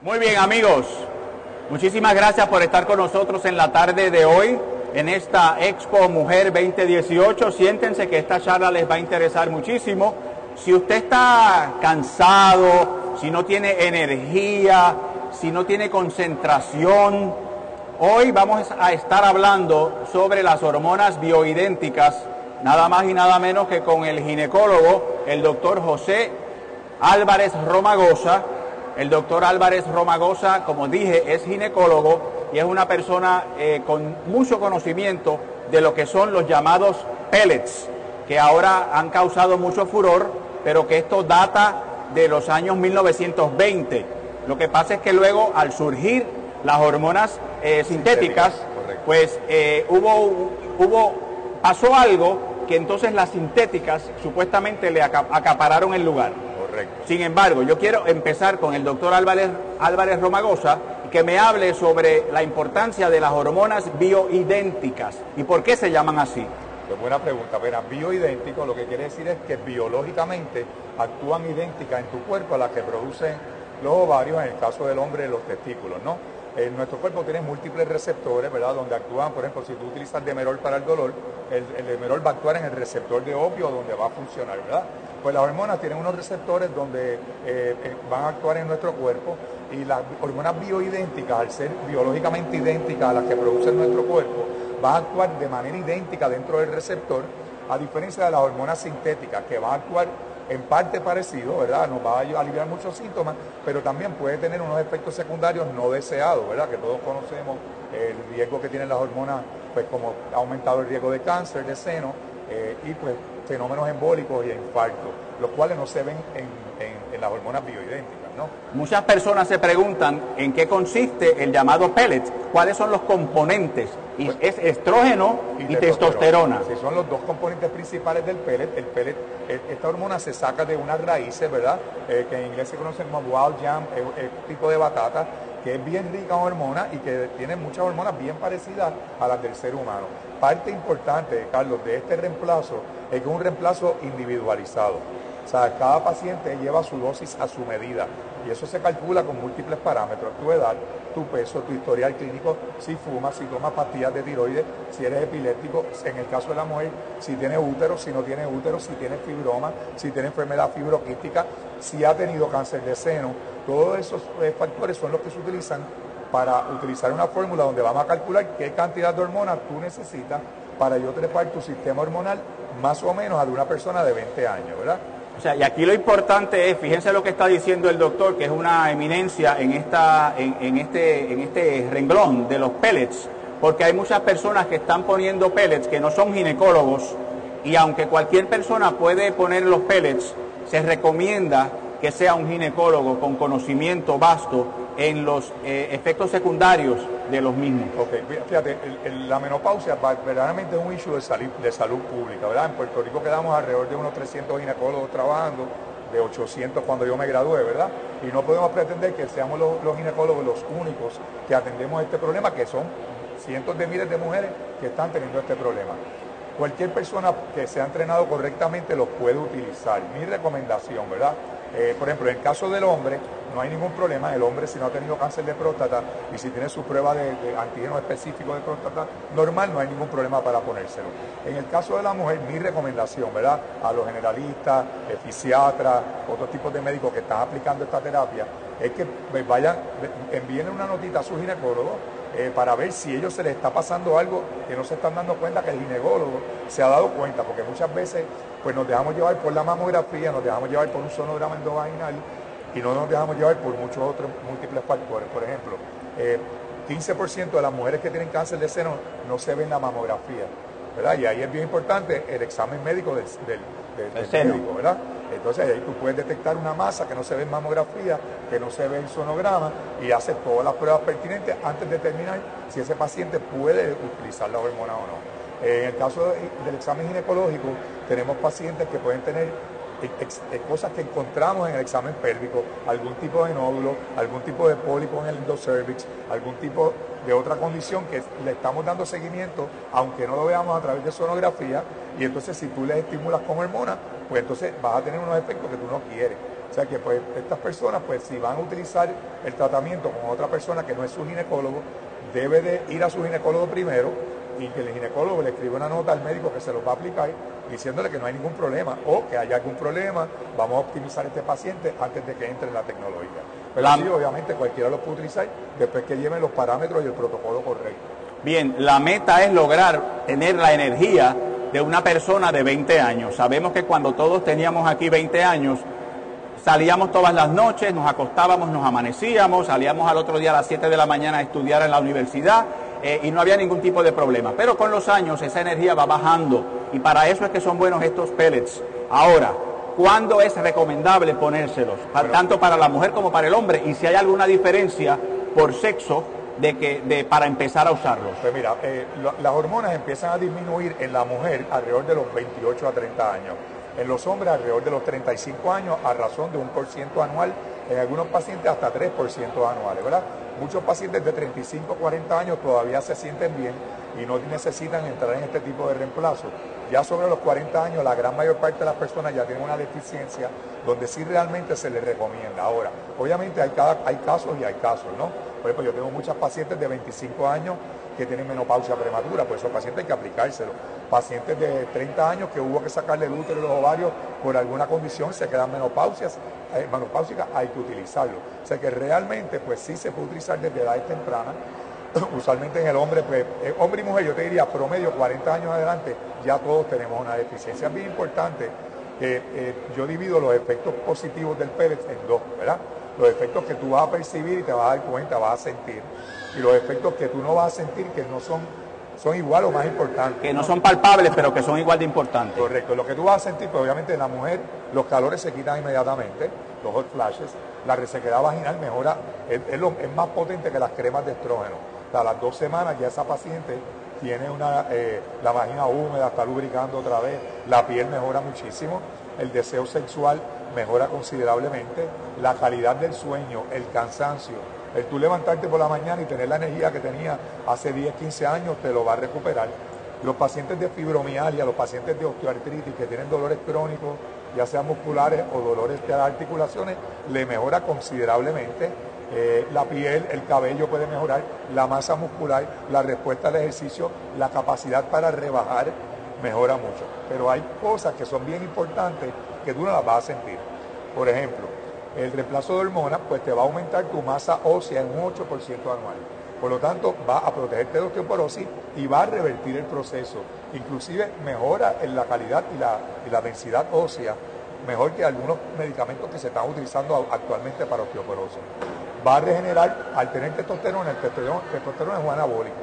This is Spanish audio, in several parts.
Muy bien, amigos, muchísimas gracias por estar con nosotros en la tarde de hoy en esta Expo Mujer 2018. Siéntense que esta charla les va a interesar muchísimo. Si usted está cansado, si no tiene energía, si no tiene concentración, hoy vamos a estar hablando sobre las hormonas bioidénticas, nada más y nada menos que con el ginecólogo, el doctor José Álvarez Romagosa. El doctor Álvarez Romagosa, como dije, es ginecólogo y es una persona con mucho conocimiento de lo que son los llamados pellets, que ahora han causado mucho furor, pero que esto data de los años 1920. Lo que pasa es que luego, al surgir las hormonas sintéticas, pues pasó algo que entonces las sintéticas supuestamente le acapararon el lugar. Correcto. Sin embargo, yo quiero empezar con el doctor Álvarez Romagosa, que me hable sobre la importancia de las hormonas bioidénticas y por qué se llaman así. Pues buena pregunta. Verá, bioidéntico lo que quiere decir es que biológicamente actúan idénticas en tu cuerpo a las que producen los ovarios, en el caso del hombre, los testículos, ¿no? Nuestro cuerpo tiene múltiples receptores, ¿verdad? Donde actúan, por ejemplo, si tú utilizas Demerol para el dolor, el Demerol va a actuar en el receptor de opio donde va a funcionar, ¿verdad? Pues las hormonas tienen unos receptores donde van a actuar en nuestro cuerpo y las hormonas bioidénticas, al ser biológicamente idénticas a las que produce nuestro cuerpo, van a actuar de manera idéntica dentro del receptor, a diferencia de las hormonas sintéticas que van a actuar en parte parecido, ¿verdad? Nos va a aliviar muchos síntomas, pero también puede tener unos efectos secundarios no deseados, ¿verdad? Que todos conocemos el riesgo que tienen las hormonas, pues como ha aumentado el riesgo de cáncer de seno y pues fenómenos embólicos y infartos, los cuales no se ven en las hormonas bioidénticas, ¿no? Muchas personas se preguntan en qué consiste el llamado pellet, cuáles son los componentes, y Pues, es estrógeno y testosterona. Sí, son los dos componentes principales del pellet. El pellet, esta hormona se saca de unas raíces, ¿verdad? Que en inglés se conocen como wild yam, tipo de batata, que es bien rica en hormonas y que tiene muchas hormonas bien parecidas a las del ser humano. Parte importante, Carlos, de este reemplazo es que es un reemplazo individualizado. O sea, cada paciente lleva su dosis a su medida y eso se calcula con múltiples parámetros: tu edad, tu peso, tu historial clínico, si fumas, si tomas pastillas de tiroides, si eres epiléptico, en el caso de la mujer, si tiene útero, si no tiene útero, si tiene fibroma, si tiene enfermedad fibroquística, si ha tenido cáncer de seno. Todos esos factores son los que se utilizan para utilizar una fórmula donde vamos a calcular qué cantidad de hormonas tú necesitas para yo trepar tu sistema hormonal más o menos a de una persona de 20 años, ¿verdad? O sea, y aquí lo importante es, fíjense lo que está diciendo el doctor, que es una eminencia en este renglón de los pellets, porque hay muchas personas que están poniendo pellets que no son ginecólogos, y aunque cualquier persona puede poner los pellets, se recomienda que sea un ginecólogo con conocimiento vasto en los efectos secundarios de los mismos. Ok, fíjate, la menopausia verdaderamente es un issue de salud pública, ¿verdad? En Puerto Rico quedamos alrededor de unos 300 ginecólogos trabajando, de 800 cuando yo me gradué, ¿verdad? Y no podemos pretender que seamos los ginecólogos los únicos que atendemos este problema, que son cientos de miles de mujeres que están teniendo este problema. Cualquier persona que se ha entrenado correctamente los puede utilizar. Mi recomendación, ¿verdad? Por ejemplo, en el caso del hombre, no hay ningún problema. El hombre, si no ha tenido cáncer de próstata y si tiene su prueba de antígeno específico de próstata normal, no hay ningún problema para ponérselo. En el caso de la mujer, mi recomendación, ¿verdad? A los generalistas, fisiatras, otros tipos de médicos que están aplicando esta terapia, es que envíen una notita a su ginecólogo para ver si a ellos se les está pasando algo que no se están dando cuenta, que el ginecólogo se ha dado cuenta, porque muchas veces pues nos dejamos llevar por la mamografía, nos dejamos llevar por un sonograma endovaginal y no nos dejamos llevar por muchos otros múltiples factores. Por ejemplo, 15% de las mujeres que tienen cáncer de seno no se ven la mamografía, ¿verdad? Y ahí es bien importante el examen médico del médico, ¿verdad? Entonces ahí tú puedes detectar una masa que no se ve en mamografía, que no se ve en sonograma, y haces todas las pruebas pertinentes antes de determinar si ese paciente puede utilizar la hormona o no. En el caso del examen ginecológico, tenemos pacientes que pueden tener cosas que encontramos en el examen pélvico, algún tipo de nódulo, algún tipo de pólipo en el endocervix, algún tipo de otra condición que le estamos dando seguimiento, aunque no lo veamos a través de sonografía, y entonces si tú les estimulas con hormonas, pues entonces vas a tener unos efectos que tú no quieres. O sea que pues estas personas, pues si van a utilizar el tratamiento con otra persona que no es su ginecólogo, debe de ir a su ginecólogo primero y que el ginecólogo le escriba una nota al médico que se los va a aplicar diciéndole que no hay ningún problema o que haya algún problema, vamos a optimizar a este paciente antes de que entre en la tecnología. Pero sí, obviamente cualquiera lo puede utilizar después que lleven los parámetros y el protocolo correcto. Bien, la meta es lograr tener la energía de una persona de 20 años. Sabemos que cuando todos teníamos aquí 20 años, salíamos todas las noches, nos acostábamos, nos amanecíamos, salíamos al otro día a las 7 de la mañana a estudiar en la universidad y no había ningún tipo de problema. Pero con los años esa energía va bajando y para eso es que son buenos estos pellets. Ahora, ¿cuándo es recomendable ponérselos? Tanto para la mujer como para el hombre. Y si hay alguna diferencia por sexo para empezar a usarlos. Pues mira, las hormonas empiezan a disminuir en la mujer alrededor de los 28 a 30 años. En los hombres alrededor de los 35 años a razón de 1% anual, en algunos pacientes hasta 3% anuales, ¿verdad? Muchos pacientes de 35 a 40 años todavía se sienten bien y no necesitan entrar en este tipo de reemplazo. Ya sobre los 40 años la gran mayor parte de las personas ya tienen una deficiencia donde sí realmente se les recomienda. Ahora, obviamente hay casos y hay casos, ¿no? Por ejemplo, yo tengo muchas pacientes de 25 años que tienen menopausia prematura, por esos pacientes hay que aplicárselo. Pacientes de 30 años que hubo que sacarle el útero y los ovarios por alguna condición, se quedan menopáusicas, hay que utilizarlo. O sea que realmente pues sí se puede utilizar desde edades tempranas. Usualmente en el hombre, pues, hombre y mujer, yo te diría promedio 40 años adelante, ya todos tenemos una deficiencia. Es bien importante que yo divido los efectos positivos del pellet en dos, ¿verdad? Los efectos que tú vas a percibir y te vas a dar cuenta, vas a sentir, y los efectos que tú no vas a sentir que no son igual o más importantes. Que no son palpables, pero que son igual de importantes. Correcto. Lo que tú vas a sentir, pues obviamente en la mujer los calores se quitan inmediatamente, los hot flashes, la resequedad vaginal mejora, es más potente que las cremas de estrógeno. O sea, a las 2 semanas ya esa paciente tiene la vagina húmeda, está lubricando otra vez, la piel mejora muchísimo, el deseo sexual mejora considerablemente, la calidad del sueño, el cansancio, el tú levantarte por la mañana y tener la energía que tenía hace 10, 15 años, te lo va a recuperar. Los pacientes de fibromialgia, los pacientes de osteoartritis que tienen dolores crónicos, ya sean musculares o dolores de las articulaciones, le mejora considerablemente. La piel, el cabello puede mejorar, la masa muscular, la respuesta al ejercicio, la capacidad para rebajar mejora mucho. Pero hay cosas que son bien importantes que tú no las vas a sentir. Por ejemplo, el reemplazo de hormonas pues te va a aumentar tu masa ósea en un 8% anual. Por lo tanto, va a protegerte de osteoporosis y va a revertir el proceso. Inclusive mejora en la calidad y la densidad ósea, mejor que algunos medicamentos que se están utilizando actualmente para osteoporosis. Va a regenerar, al tener testosterona, el testosterona es un anabólico,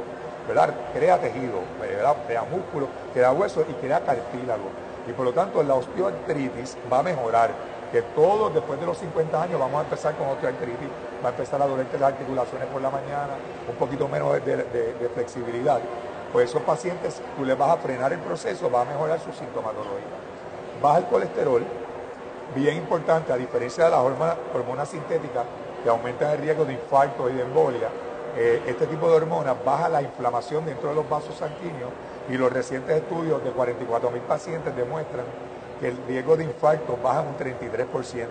¿verdad? Crea tejido, ¿verdad? Crea músculo, crea hueso y crea cartílago. Y por lo tanto la osteoartritis va a mejorar, que todos después de los 50 años vamos a empezar con osteoartritis, va a empezar a dolerte las articulaciones por la mañana, un poquito menos de flexibilidad. Pues esos pacientes tú les vas a frenar el proceso, va a mejorar su sintomatología. Baja el colesterol, bien importante, a diferencia de las hormonas sintéticas que aumentan el riesgo de infarto y de embolia, este tipo de hormonas baja la inflamación dentro de los vasos sanguíneos y los recientes estudios de 44.000 pacientes demuestran que el riesgo de infarto baja un 33%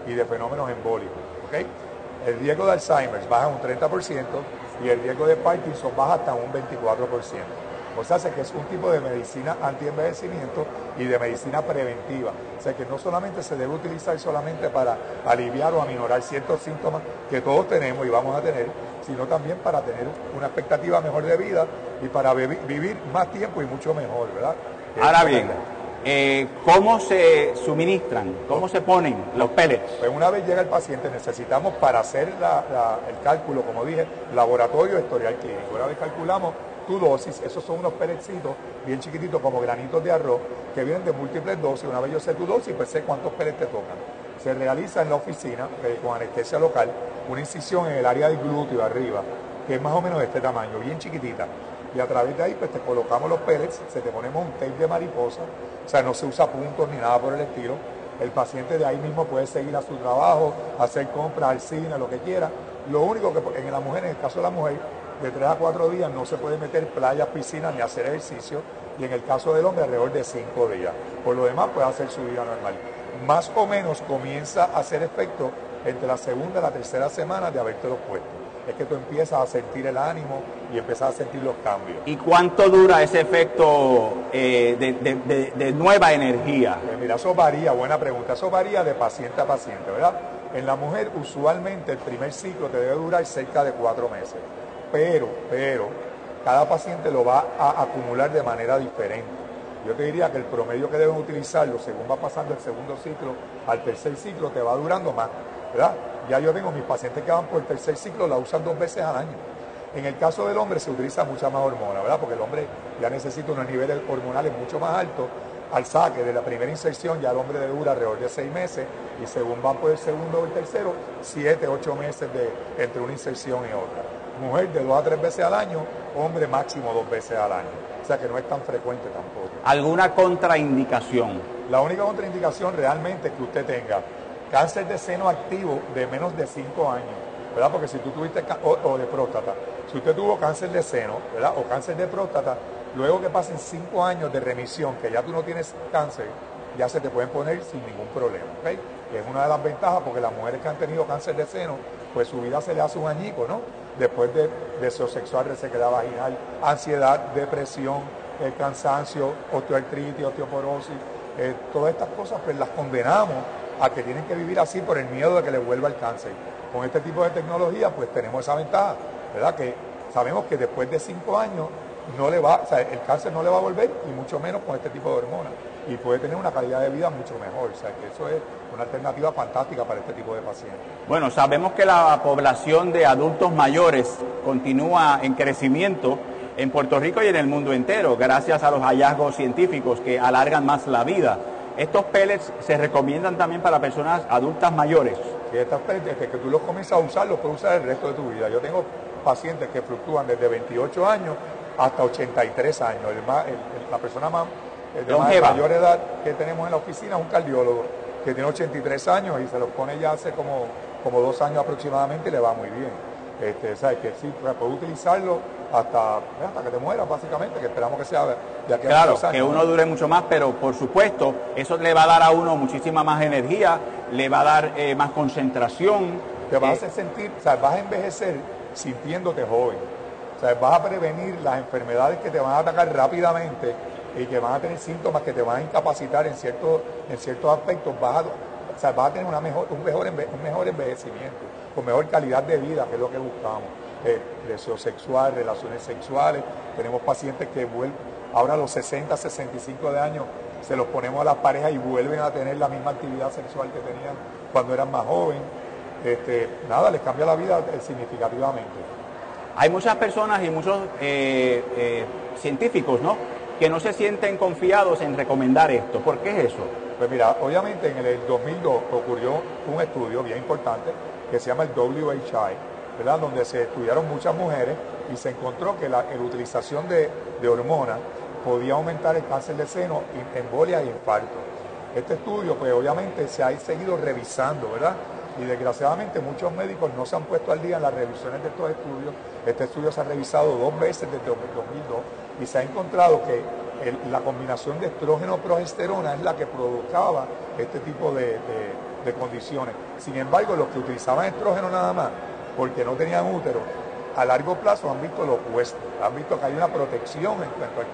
y de fenómenos embólicos. ¿Okay? El riesgo de Alzheimer baja un 30% y el riesgo de Parkinson baja hasta un 24%. O sea, que es un tipo de medicina antienvejecimiento y de medicina preventiva. O sea, que no solamente se debe utilizar solamente para aliviar o aminorar ciertos síntomas que todos tenemos y vamos a tener, sino también para tener una expectativa mejor de vida y para vivir más tiempo y mucho mejor, ¿verdad? Ahora bien, ¿cómo se suministran? ¿Cómo se ponen los pellets? Pues una vez llega el paciente necesitamos para hacer el cálculo, como dije, laboratorio historial clínico. Una vez calculamos tu dosis, esos son unos pelletcitos bien chiquititos como granitos de arroz que vienen de múltiples dosis. Una vez yo sé tu dosis, pues sé cuántos pellets te tocan. Se realiza en la oficina con anestesia local una incisión en el área del glúteo arriba, que es más o menos de este tamaño, bien chiquitita. Y a través de ahí pues te colocamos los pellets, se te ponemos un tape de mariposa, o sea, no se usa puntos ni nada por el estilo. El paciente de ahí mismo puede seguir a su trabajo, hacer compras al cine, lo que quiera. Lo único que en la mujer, en el caso de la mujer, de 3 a 4 días no se puede meter playas, piscinas ni hacer ejercicio, y en el caso del hombre alrededor de 5 días. Por lo demás puede hacer su vida normal. más o menos comienza a hacer efecto entre la segunda y la tercera semana de habértelo puesto. Es que tú empiezas a sentir el ánimo y empiezas a sentir los cambios. ¿Y cuánto dura ese efecto de nueva energía? Mira, eso varía, buena pregunta, eso varía de paciente a paciente, ¿verdad? En la mujer usualmente el primer ciclo te debe durar cerca de 4 meses, pero cada paciente lo va a acumular de manera diferente. Yo te diría que el promedio que deben utilizarlo según va pasando el segundo ciclo al tercer ciclo te va durando más, ¿verdad? Ya yo tengo mis pacientes que van por el tercer ciclo, la usan 2 veces al año. En el caso del hombre se utiliza mucha más hormona, ¿verdad? Porque el hombre ya necesita unos niveles hormonales mucho más altos. Al saque de la primera inserción ya el hombre le dura alrededor de 6 meses y según van por el segundo o el tercero, 7, 8 meses entre una inserción y otra. Mujer de 2 a 3 veces al año, hombre máximo 2 veces al año. O sea que no es tan frecuente tampoco. ¿Alguna contraindicación? La única contraindicación realmente es que usted tenga cáncer de seno activo de menos de 5 años, ¿verdad? Porque si tú tuviste, o de próstata, si usted tuvo cáncer de seno, ¿verdad? O cáncer de próstata, luego que pasen 5 años de remisión, que ya tú no tienes cáncer, ya se te pueden poner sin ningún problema, ¿ok? Es una de las ventajas porque las mujeres que han tenido cáncer de seno, pues su vida se le hace un añico, ¿no? Después de deseo sexual, resequedad vaginal, ansiedad, depresión, cansancio, osteoartritis, osteoporosis, todas estas cosas pues las condenamos a que tienen que vivir así por el miedo de que les vuelva el cáncer. Con este tipo de tecnología pues tenemos esa ventaja, ¿verdad? Que sabemos que después de 5 años no le va, o sea, el cáncer no le va a volver y mucho menos con este tipo de hormonas y puede tener una calidad de vida mucho mejor, o sea que eso es una alternativa fantástica para este tipo de pacientes. Bueno, sabemos que la población de adultos mayores continúa en crecimiento en Puerto Rico y en el mundo entero, gracias a los hallazgos científicos que alargan más la vida. Estos pellets se recomiendan también para personas adultas mayores. Y estas pellets, desde que tú los comienzas a usar, los puedes usar el resto de tu vida. Yo tengo pacientes que fluctúan desde 28 años hasta 83 años. La persona más de mayor edad que tenemos en la oficina es un cardiólogo que tiene 83 años y se los pone ya hace como 2 años aproximadamente y le va muy bien. ¿Sabes? Que sí, puede utilizarlo hasta que te mueras, básicamente, que esperamos que sea de aquí a muchos años. Que uno dure mucho más, pero por supuesto, eso le va a dar a uno muchísima más energía, le va a dar más concentración. Te vas a hacer sentir, o sea, vas a envejecer sintiéndote joven. O sea, vas a prevenir las enfermedades que te van a atacar rápidamente y que van a tener síntomas que te van a incapacitar en ciertos aspectos. Vas a tener un mejor envejecimiento, con mejor calidad de vida, que es lo que buscamos. Deseo sexual, relaciones sexuales. Tenemos pacientes que ahora a los 60, 65 de años, se los ponemos a las parejas y vuelven a tener la misma actividad sexual que tenían cuando eran más jóvenes. Les cambia la vida significativamente. Hay muchas personas y muchos científicos, ¿no?, que no se sienten confiados en recomendar esto. ¿Por qué es eso? Pues mira, obviamente en el 2002 ocurrió un estudio bien importante que se llama el WHI, ¿verdad? Donde se estudiaron muchas mujeres y se encontró que la utilización de hormonas podía aumentar el cáncer de seno, embolia e infarto. Este estudio, pues obviamente se ha seguido revisando, ¿verdad? Y desgraciadamente muchos médicos no se han puesto al día en las revisiones de estos estudios. Este estudio se ha revisado 2 veces desde 2002 y se ha encontrado que la combinación de estrógeno-progesterona es la que provocaba este tipo de condiciones. Sin embargo, los que utilizaban estrógeno nada más, porque no tenían útero, a largo plazo han visto lo opuesto, han visto que hay una protección en cuanto al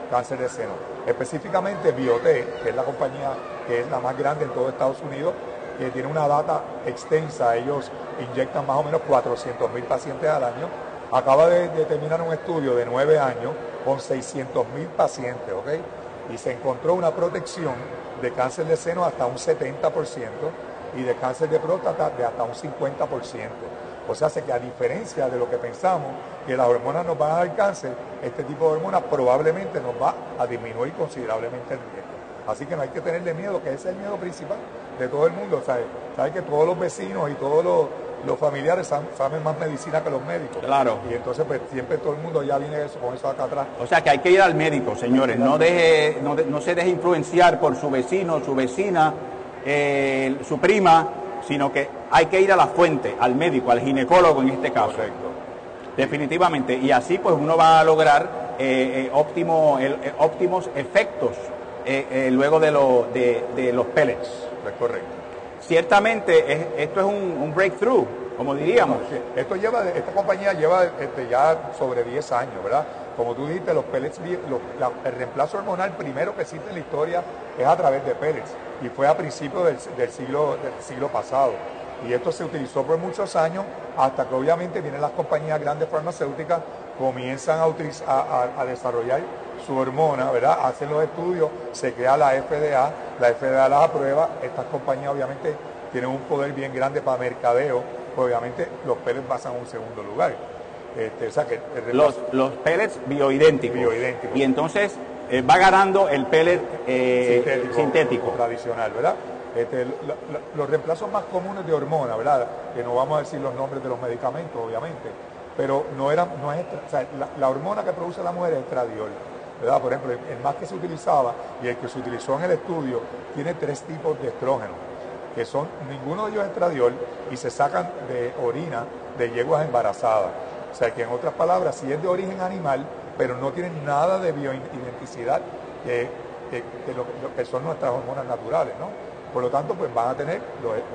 cáncer de seno. Específicamente Biotech, que es la compañía que es la más grande en todo Estados Unidos, que tiene una data extensa, ellos inyectan más o menos 400,000 pacientes al año, acaba de terminar un estudio de 9 años con 600,000 pacientes, ¿ok? Y se encontró una protección de cáncer de seno hasta un 70% y de cáncer de próstata de hasta un 50%. O sea, que a diferencia de lo que pensamos, que las hormonas nos van a dar cáncer, este tipo de hormonas probablemente nos va a disminuir considerablemente el riesgo. Así que no hay que tenerle miedo, que ese es el miedo principal de todo el mundo. Sabe que todos los vecinos y todos los familiares saben más medicina que los médicos. Claro. Y entonces pues siempre todo el mundo ya viene con eso acá atrás. O sea que hay que ir al médico, señores. No se deje influenciar por su vecino, su vecina, su prima, sino que hay que ir a la fuente, al médico, al ginecólogo en este caso. Correcto. Definitivamente. Y así pues uno va a lograr óptimos efectos luego de los pellets. es correcto. Ciertamente esto es un breakthrough, como diríamos. Sí, esta compañía lleva ya sobre 10 años, ¿verdad? Como tú dijiste, los pellets, el reemplazo hormonal primero que existe en la historia es a través de pellets y fue a principios del siglo pasado. Y esto se utilizó por muchos años hasta que obviamente vienen las compañías grandes farmacéuticas, comienzan a desarrollar su hormona, ¿verdad? Hacen los estudios, se crea la FDA las aprueba, estas compañías obviamente tienen un poder bien grande para mercadeo, pues obviamente los pellets pasan a un segundo lugar. O sea que los pellets bioidénticos. Y entonces va ganando el pellet sintético. Tradicional, ¿verdad? Los reemplazos más comunes de hormona, ¿verdad? Que no vamos a decir los nombres de los medicamentos, obviamente, pero la hormona que produce la mujer es estradiol, ¿verdad? Por ejemplo, el más que se utilizaba y el que se utilizó en el estudio tiene 3 tipos de estrógenos, que son, ninguno de ellos es estradiol y se sacan de orina de yeguas embarazadas. O sea que en otras palabras, sí es de origen animal, pero no tienen nada de bioidenticidad que lo que son nuestras hormonas naturales, ¿no? Por lo tanto, pues van a tener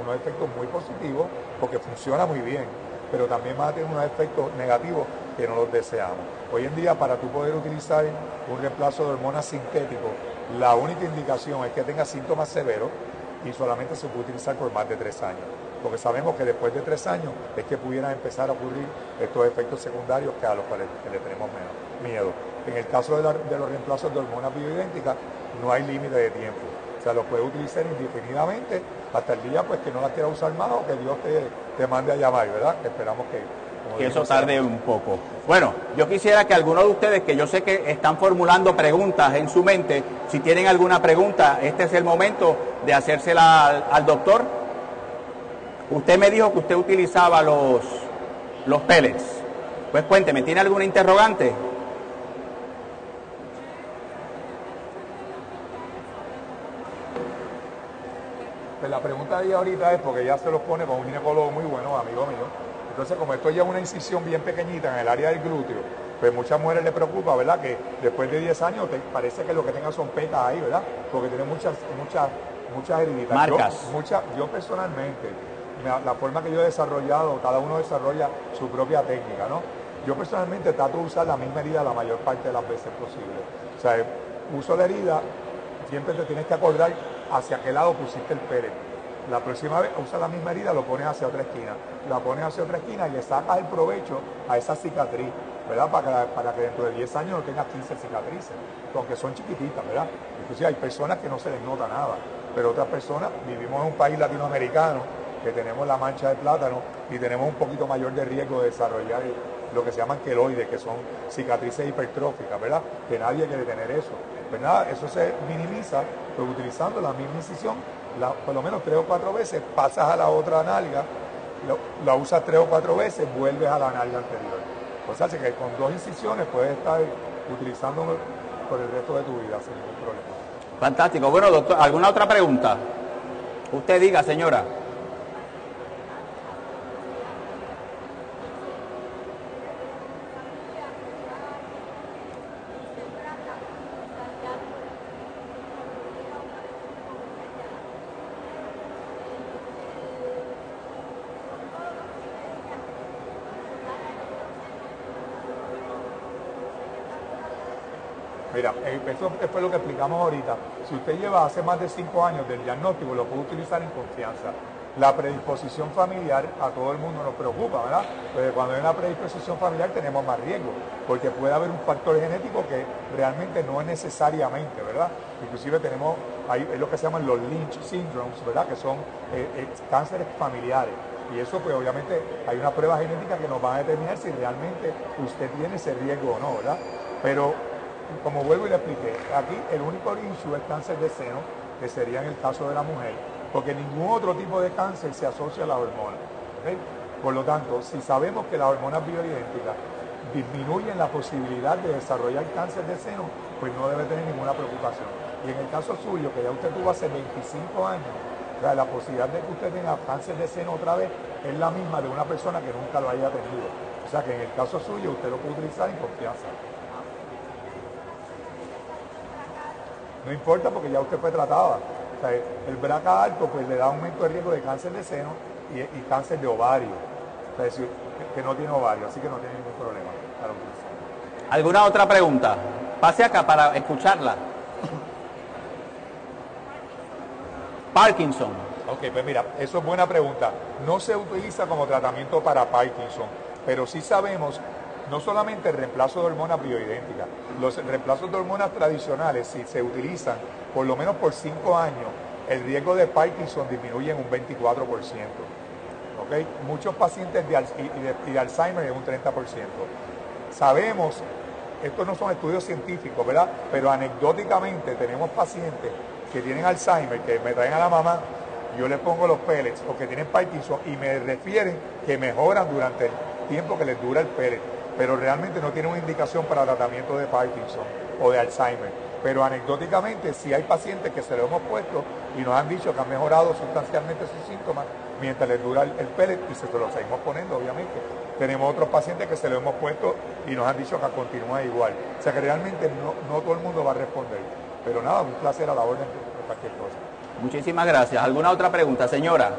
unos efectos muy positivos porque funciona muy bien, pero también van a tener unos efectos negativos que no los deseamos. Hoy en día, para tú poder utilizar un reemplazo de hormonas sintético, la única indicación es que tenga síntomas severos y solamente se puede utilizar por más de 3 años. Porque sabemos que después de 3 años es que pudieran empezar a ocurrir estos efectos secundarios que a los cuales le tenemos menos miedo. En el caso de los reemplazos de hormonas bioidénticas, no hay límite de tiempo. O sea, los puedes utilizar indefinidamente hasta el día pues que no las quieras usar más o que Dios te mande a llamar, ¿verdad? Esperamos que eso tarde un poco. Bueno, yo quisiera que algunos de ustedes, que yo sé que están formulando preguntas en su mente, si tienen alguna pregunta, este es el momento de hacérsela al doctor. Usted me dijo que usted utilizaba los pellets. Pues cuénteme, ¿tiene alguna interrogante? Pues la pregunta de ella ahorita es, porque ella se los pone con un ginecólogo muy bueno, amigo mío. Entonces, como esto ya es una incisión bien pequeñita en el área del glúteo, pues muchas mujeres les preocupa, ¿verdad? Que después de 10 años parece que lo que tenga son pecas ahí, ¿verdad? Porque tiene muchas heridas. Marcas. Yo personalmente, la forma que yo he desarrollado, cada uno desarrolla su propia técnica, ¿no? Yo personalmente trato de usar la misma herida la mayor parte de las veces posible. O sea, uso la herida, siempre te tienes que acordar hacia qué lado pusiste el pellet. La próxima vez usa la misma herida, lo pones hacia otra esquina. La pones hacia otra esquina y le sacas el provecho a esa cicatriz, ¿verdad? Para que dentro de 10 años no tengas 15 cicatrices, aunque son chiquititas, ¿verdad? Inclusive hay personas que no se les nota nada, pero otras personas, vivimos en un país latinoamericano que tenemos la mancha de plátano y tenemos un poquito mayor de riesgo de desarrollar lo que se llaman queloides, que son cicatrices hipertróficas, ¿verdad? Que nadie quiere tener eso. Pues nada, eso se minimiza, pues utilizando la misma incisión, por lo menos 3 o 4 veces, pasas a la otra nalga, la usas 3 o 4 veces, vuelves a la nalga anterior. O sea, que con 2 incisiones puedes estar utilizándolo por el resto de tu vida sin ningún problema. Fantástico. Bueno, doctor, ¿alguna otra pregunta? Usted diga, señora. Mira, eso fue lo que explicamos ahorita. Si usted lleva hace más de 5 años del diagnóstico, lo puede utilizar en confianza. La predisposición familiar a todo el mundo nos preocupa, ¿verdad? Pues cuando hay una predisposición familiar tenemos más riesgo, porque puede haber un factor genético que realmente no es necesariamente, ¿verdad? Inclusive es lo que se llaman los Lynch syndromes, ¿verdad? Que son cánceres familiares. Y eso, pues obviamente, hay una prueba genética que nos va a determinar si realmente usted tiene ese riesgo o no, ¿verdad? Pero como vuelvo y le expliqué, aquí el único issue es cáncer de seno, que sería en el caso de la mujer, porque ningún otro tipo de cáncer se asocia a la hormona. ¿Okay? Por lo tanto, si sabemos que las hormonas bioidénticas disminuyen la posibilidad de desarrollar cáncer de seno, pues no debe tener ninguna preocupación. Y en el caso suyo, que ya usted tuvo hace 25 años, o sea, la posibilidad de que usted tenga cáncer de seno otra vez es la misma de una persona que nunca lo haya tenido. O sea que en el caso suyo usted lo puede utilizar en confianza. No importa porque ya usted fue tratada. O sea, el BRCA alto pues le da aumento de riesgo de cáncer de seno y cáncer de ovario. O sea, que no tiene ovario, así que no tiene ningún problema para utilizar. ¿Alguna otra pregunta? Pase acá para escucharla. Parkinson. Ok, pues mira, eso es buena pregunta. No se utiliza como tratamiento para Parkinson, pero sí sabemos no solamente el reemplazo de hormonas bioidénticas, los reemplazos de hormonas tradicionales, si se utilizan por lo menos por 5 años, el riesgo de Parkinson disminuye en un 24%. ¿Okay? Muchos pacientes de Alzheimer en un 30%. Sabemos, estos no son estudios científicos, ¿verdad? Pero anecdóticamente tenemos pacientes que tienen Alzheimer, que me traen a la mamá, yo le pongo los pellets, o que tienen Parkinson, y me refieren que mejoran durante el tiempo que les dura el pellet, pero realmente no tiene una indicación para tratamiento de Parkinson o de Alzheimer. Pero anecdóticamente sí hay pacientes que se lo hemos puesto y nos han dicho que han mejorado sustancialmente sus síntomas mientras les dura el pellet y se lo seguimos poniendo, obviamente. Tenemos otros pacientes que se lo hemos puesto y nos han dicho que continúa igual. O sea que realmente no todo el mundo va a responder. Pero nada, un placer a la orden de cualquier cosa. Muchísimas gracias. ¿Alguna otra pregunta, señora?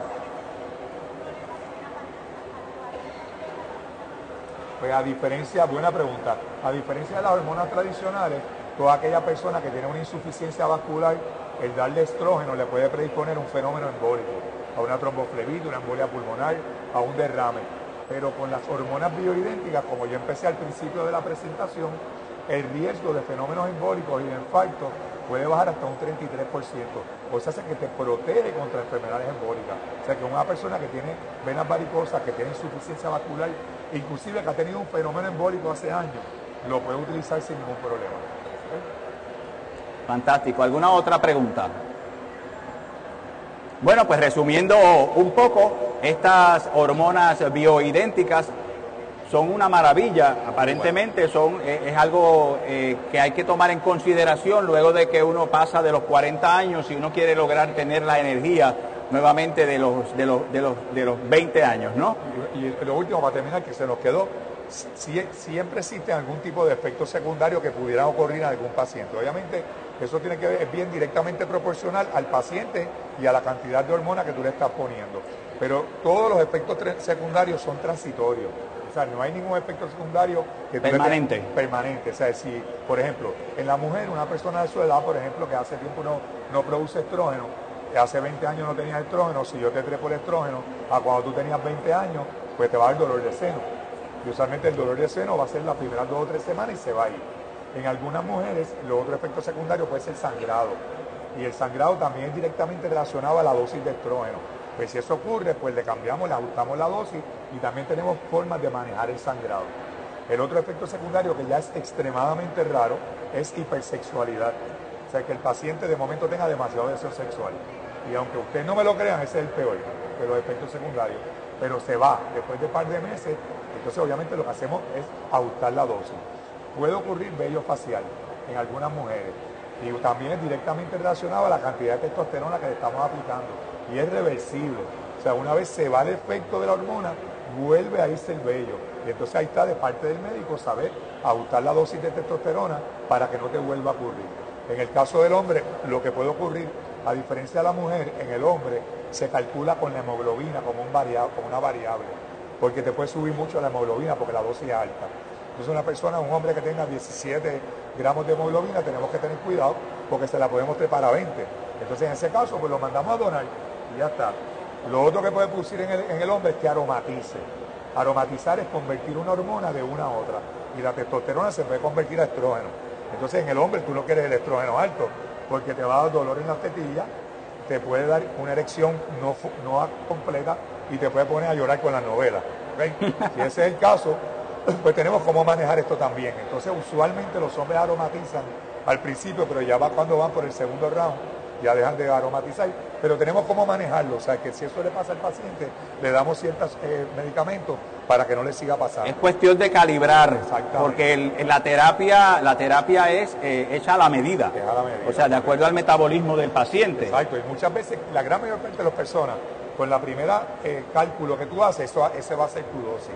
Pues buena pregunta, a diferencia de las hormonas tradicionales, toda aquella persona que tiene una insuficiencia vascular, el darle estrógeno le puede predisponer a un fenómeno embólico, a una tromboflebitis, una embolia pulmonar, a un derrame. Pero con las hormonas bioidénticas, como yo empecé al principio de la presentación, el riesgo de fenómenos embólicos y de infartos puede bajar hasta un 33%. O sea, que te protege contra enfermedades embólicas. O sea, que una persona que tiene venas varicosas, que tiene insuficiencia vascular, inclusive que ha tenido un fenómeno embólico hace años, lo puede utilizar sin ningún problema. Fantástico. ¿Alguna otra pregunta? Bueno, pues resumiendo un poco, estas hormonas bioidénticas son una maravilla, aparentemente es algo que hay que tomar en consideración luego de que uno pasa de los 40 años y uno quiere lograr tener la energía nuevamente de los 20 años, ¿no? Y lo último, para terminar, que se nos quedó, siempre existe algún tipo de efecto secundario que pudiera ocurrir en algún paciente. Obviamente, eso tiene que ver, es bien directamente proporcional al paciente y a la cantidad de hormonas que tú le estás poniendo. Pero todos los efectos secundarios son transitorios. O sea, no hay ningún efecto secundario que permanente. Permanente. O sea, si, por ejemplo, en la mujer, una persona de su edad, por ejemplo, que hace tiempo no produce estrógeno, que hace 20 años no tenía estrógeno, si yo te trepo el estrógeno a cuando tú tenías 20 años, pues te va a dar dolor de seno. Y usualmente el dolor de seno va a ser las primeras 2 o 3 semanas y se va a ir. En algunas mujeres, los otros efectos secundarios puede ser sangrado. Y el sangrado también es directamente relacionado a la dosis de estrógeno. Pues si eso ocurre, pues le cambiamos, le ajustamos la dosis y también tenemos formas de manejar el sangrado. El otro efecto secundario que ya es extremadamente raro es hipersexualidad. O sea, que el paciente de momento tenga demasiado deseo sexual. Y aunque ustedes no me lo crean, ese es el peor de los efectos secundarios. Pero se va después de un par de meses. Entonces, obviamente, lo que hacemos es ajustar la dosis. Puede ocurrir vello facial en algunas mujeres. Y también es directamente relacionado a la cantidad de testosterona que le estamos aplicando. Y es reversible. O sea, una vez se va el efecto de la hormona, vuelve a irse el vello. Y entonces ahí está de parte del médico saber ajustar la dosis de testosterona para que no te vuelva a ocurrir. En el caso del hombre, lo que puede ocurrir, a diferencia de la mujer, en el hombre se calcula con la hemoglobina como una variable. Porque te puede subir mucho la hemoglobina porque la dosis es alta. Entonces un hombre que tenga 17 gramos de hemoglobina, tenemos que tener cuidado porque se la podemos trepar a 20. Entonces en ese caso, pues lo mandamos a donar y ya está. Lo otro que puede producir en el hombre es que aromatice. Aromatizar es convertir una hormona de una a otra. Y la testosterona se puede convertir a estrógeno. Entonces en el hombre tú no quieres el estrógeno alto porque te va a dar dolor en las tetillas, te puede dar una erección no completa y te puede poner a llorar con las novelas. ¿Okay? Si ese es el caso, pues tenemos cómo manejar esto también. Entonces usualmente los hombres aromatizan al principio, pero ya cuando van por el segundo round, ya dejan de aromatizar. Pero tenemos cómo manejarlo, o sea que si eso le pasa al paciente, le damos ciertos medicamentos para que no le siga pasando. Es cuestión de calibrar, porque la terapia es hecha a la medida. Es a la medida. O sea, de acuerdo al metabolismo del paciente. Exacto, y muchas veces, la gran mayor parte de las personas, con la primera cálculo que tú haces, ese va a ser tu dosis.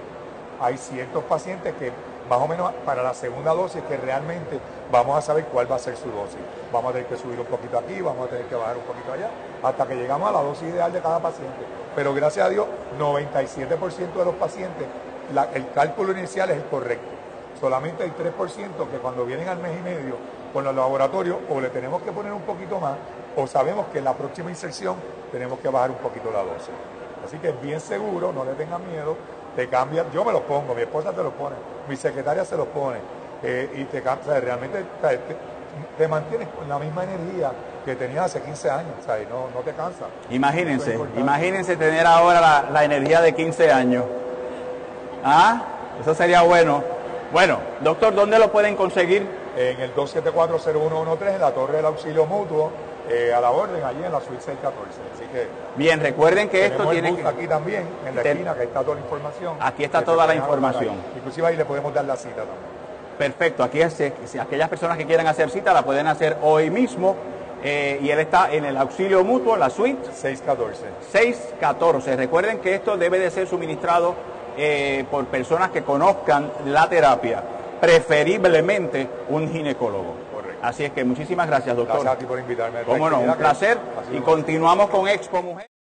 hay ciertos pacientes que más o menos para la segunda dosis que realmente vamos a saber cuál va a ser su dosis. Vamos a tener que subir un poquito aquí, vamos a tener que bajar un poquito allá, hasta que llegamos a la dosis ideal de cada paciente. Pero gracias a Dios, 97% de los pacientes, el cálculo inicial es el correcto. Solamente hay 3% que cuando vienen al mes y medio con los laboratorios o le tenemos que poner un poquito más o sabemos que en la próxima inserción tenemos que bajar un poquito la dosis. Así que es bien seguro, no le tengan miedo, te cambia, yo me los pongo, mi esposa te los pone, mi secretaria se los pone y te cambia, o sea, realmente te mantienes con la misma energía que tenías hace 15 años, o sea, no te cansa. Imagínense tener ahora la energía de 15 años. ¿Ah? Eso sería bueno. Bueno, doctor, ¿dónde lo pueden conseguir? En el 274-0113, en la Torre del Auxilio Mutuo, a la orden, allí en la suite 614. Así que bien, recuerden que esto tiene que... aquí también, en la esquina, que está toda la información. Aquí está toda la información. Inclusive ahí le podemos dar la cita también. Perfecto, aquí aquellas personas que quieran hacer cita la pueden hacer hoy mismo. Y él está en el Auxilio Mutuo, la suite 614. 614. Recuerden que esto debe de ser suministrado por personas que conozcan la terapia, preferiblemente un ginecólogo. Correcto. Así es que muchísimas gracias, doctor. Gracias a ti por invitarme. Cómo no, un placer. Y continuamos con Expo Mujer.